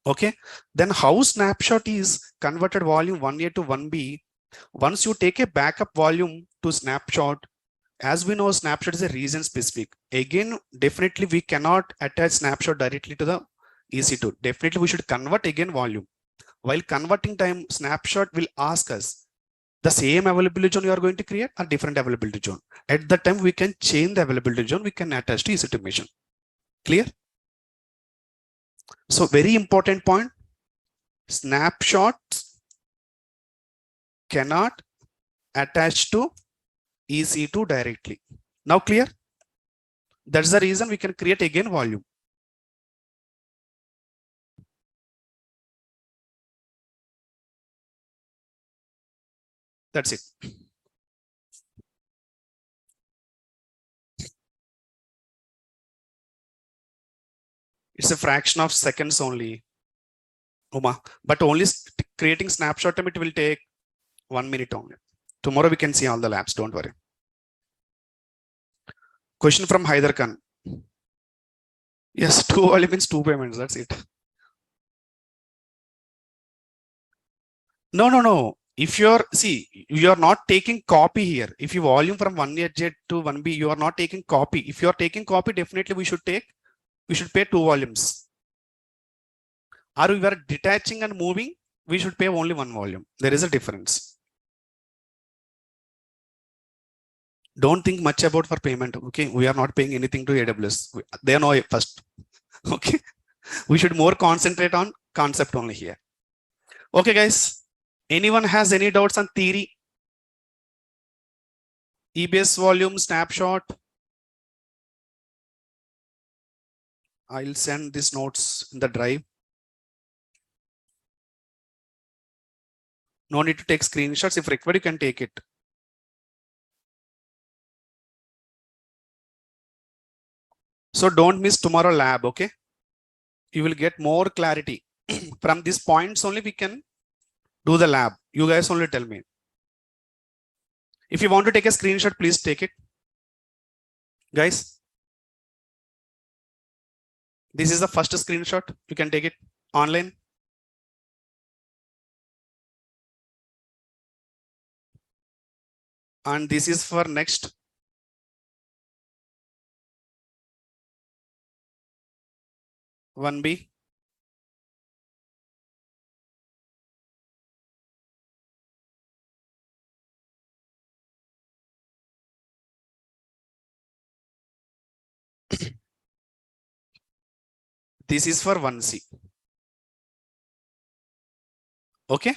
Okay. Then how snapshot is converted volume 1A to 1B. Once you take a backup volume to snapshot, as we know, snapshot is a region specific. Again, definitely we cannot attach snapshot directly to the EC2. Definitely we should convert again volume. While converting time, snapshot will ask us the same availability zone you are going to create or different availability zone. At that time, we can change the availability zone. We can attach to EC2 machine. Clear? So very important point, snapshots cannot attach to EC2 directly. Now clear? That's the reason we can create again volume. That's it. It's a fraction of seconds only, Uma. But only creating snapshot time, it will take 1 minute only. Tomorrow we can see all the labs, don't worry. Question from Haider Khan. Yes, 2 volume means 2 payments, that's it. No. If you're, see, you are not taking copy here. If you volume from 1A to 1B, you are not taking copy. If you are taking copy, definitely we should pay 2 volumes. Or we are detaching and moving, we should pay only 1 volume. There is a difference. Don't think much about for payment. Okay, we are not paying anything to AWS. They know it first. Okay, we should more concentrate on concept only here. Okay, guys. Anyone has any doubts on theory? EBS volume snapshot. I'll send these notes in the drive. No need to take screenshots. If required, you can take it. So don't miss tomorrow lab, okay? You will get more clarity. From these points only we can do the lab. You guys only tell me. If you want to take a screenshot, please take it. Guys, this is the first screenshot. You can take it online. And this is for next. One B. This is for 1C. Okay.